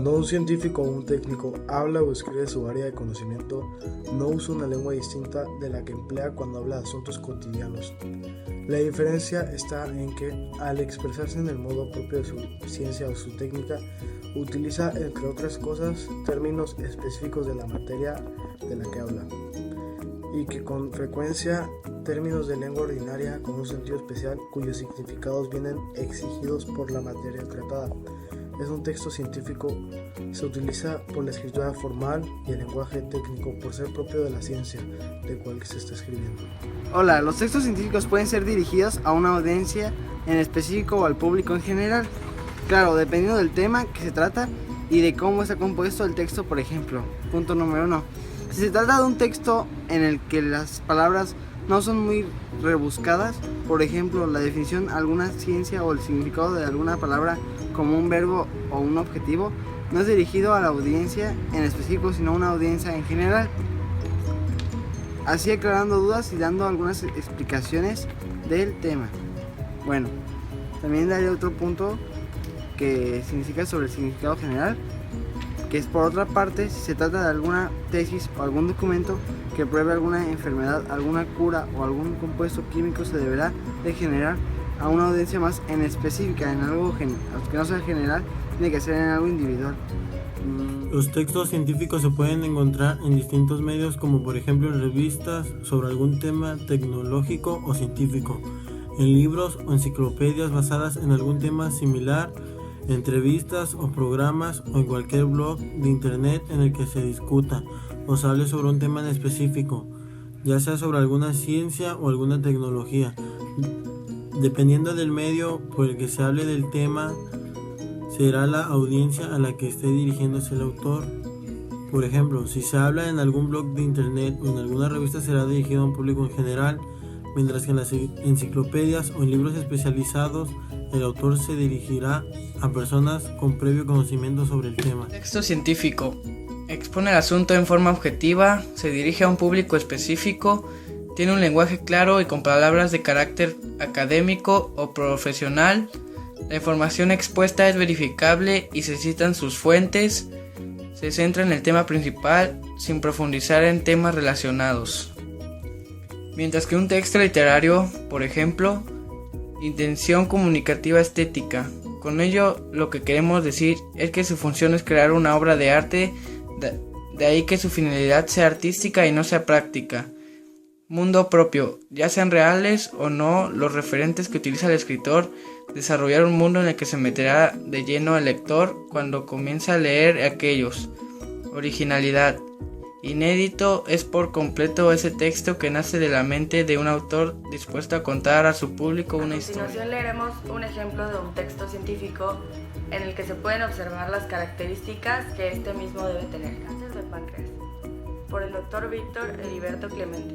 Cuando un científico o un técnico habla o escribe su área de conocimiento, no usa una lengua distinta de la que emplea cuando habla de asuntos cotidianos. La diferencia está en que, al expresarse en el modo propio de su ciencia o su técnica, utiliza, entre otras cosas, términos específicos de la materia de la que habla, y que con frecuencia términos de lengua ordinaria con un sentido especial cuyos significados vienen exigidos por la materia tratada. Es un texto científico, se utiliza por la escritura formal y el lenguaje técnico por ser propio de la ciencia de cual se está escribiendo. Hola, los textos científicos pueden ser dirigidos a una audiencia en específico o al público en general. Claro, dependiendo del tema que se trata y de cómo está compuesto el texto, por ejemplo. Punto número 1. Si se trata de un texto en el que las palabras no son muy rebuscadas, por ejemplo, la definición de alguna ciencia o el significado de alguna palabra como un verbo o un objetivo, no es dirigido a la audiencia en específico, sino a una audiencia en general. Así aclarando dudas y dando algunas explicaciones del tema. Bueno, también daré otro punto que significa sobre el significado general, que es por otra parte, si se trata de alguna tesis o algún documento que pruebe alguna enfermedad, alguna cura o algún compuesto químico, se deberá de generar a una audiencia más en específica, en algo que no sea general, tiene que ser en algo individual. Los textos científicos se pueden encontrar en distintos medios, como por ejemplo en revistas sobre algún tema tecnológico o científico, en libros o enciclopedias basadas en algún tema similar, entrevistas o programas o en cualquier blog de internet en el que se discuta o se hable sobre un tema en específico, ya sea sobre alguna ciencia o alguna tecnología. Dependiendo del medio por el que se hable del tema, será la audiencia a la que esté dirigiéndose el autor. Por ejemplo, si se habla en algún blog de internet o en alguna revista, será dirigido a un público en general, mientras que en las enciclopedias o en libros especializados el autor se dirigirá a personas con previo conocimiento sobre el tema. Texto científico. Expone el asunto en forma objetiva, se dirige a un público específico, tiene un lenguaje claro y con palabras de carácter académico o profesional. La información expuesta es verificable y se citan sus fuentes. Se centra en el tema principal sin profundizar en temas relacionados. Mientras que un texto literario, por ejemplo, intención comunicativa estética. Con ello lo que queremos decir es que su función es crear una obra de arte, de ahí que su finalidad sea artística y no sea práctica. Mundo propio, ya sean reales o no los referentes que utiliza el escritor, desarrollar un mundo en el que se meterá de lleno el lector cuando comienza a leer aquellos. Originalidad. Inédito es por completo ese texto que nace de la mente de un autor dispuesto a contar a su público una historia. A continuación leeremos un ejemplo de un texto científico en el que se pueden observar las características que este mismo debe tener. Cáncer de páncreas, por el Dr. Víctor Heriberto Clemente.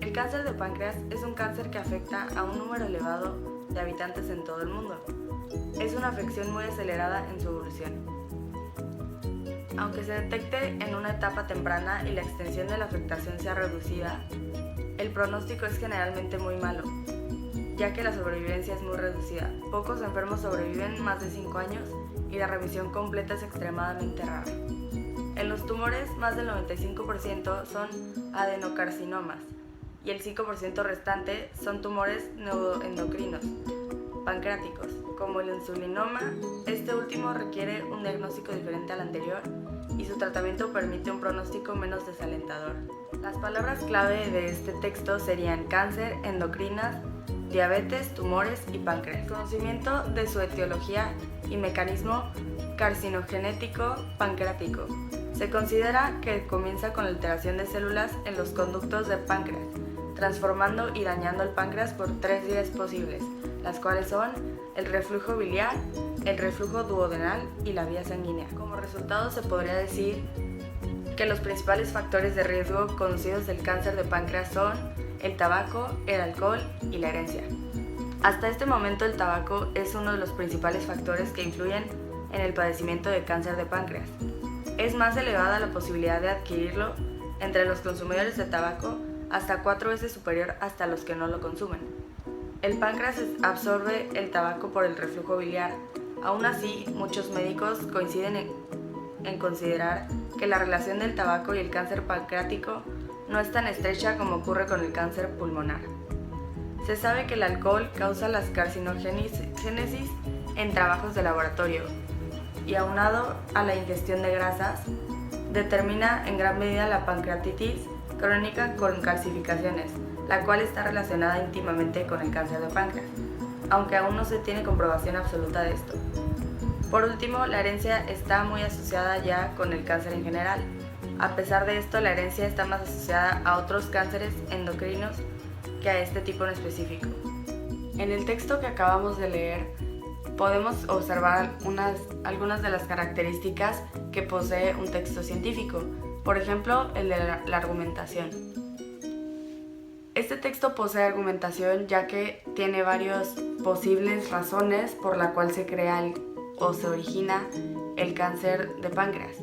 El cáncer de páncreas es un cáncer que afecta a un número elevado de habitantes en todo el mundo. Es una afección muy acelerada en su evolución. Aunque se detecte en una etapa temprana y la extensión de la afectación sea reducida, el pronóstico es generalmente muy malo, ya que la sobrevivencia es muy reducida. Pocos enfermos sobreviven más de 5 años y la remisión completa es extremadamente rara. En los tumores, más del 95% son adenocarcinomas y el 5% restante son tumores neuroendocrinos, pancreáticos, como el insulinoma. Este último requiere un diagnóstico diferente al anterior y su tratamiento permite un pronóstico menos desalentador. Las palabras clave de este texto serían cáncer, endocrinas, diabetes, tumores y páncreas. El conocimiento de su etiología y mecanismo carcinogenético pancreático. Se considera que comienza con la alteración de células en los conductos del páncreas, transformando y dañando el páncreas por 3 vías posibles, las cuales son el reflujo biliar, el reflujo duodenal y la vía sanguínea. Como resultado se podría decir que los principales factores de riesgo conocidos del cáncer de páncreas son el tabaco, el alcohol y la herencia. Hasta este momento el tabaco es uno de los principales factores que influyen en el padecimiento de cáncer de páncreas. Es más elevada la posibilidad de adquirirlo entre los consumidores de tabaco, hasta 4 veces superior hasta los que no lo consumen. El páncreas absorbe el tabaco por el reflujo biliar. Aún así, muchos médicos coinciden en considerar que la relación del tabaco y el cáncer pancreático no es tan estrecha como ocurre con el cáncer pulmonar. Se sabe que el alcohol causa las carcinogénesis en trabajos de laboratorio y aunado a la ingestión de grasas, determina en gran medida la pancreatitis crónica con calcificaciones, la cual está relacionada íntimamente con el cáncer de páncreas, aunque aún no se tiene comprobación absoluta de esto. Por último, la herencia está muy asociada ya con el cáncer en general. A pesar de esto, la herencia está más asociada a otros cánceres endocrinos que a este tipo en específico. En el texto que acabamos de leer, podemos observar algunas de las características que posee un texto científico, por ejemplo, el de la argumentación. Este texto posee argumentación ya que tiene varias posibles razones por la cual se crea o se origina el cáncer de páncreas.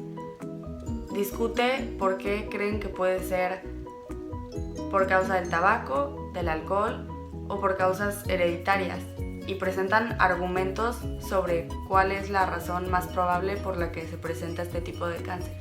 Discute por qué creen que puede ser por causa del tabaco, del alcohol o por causas hereditarias, y presentan argumentos sobre cuál es la razón más probable por la que se presenta este tipo de cáncer.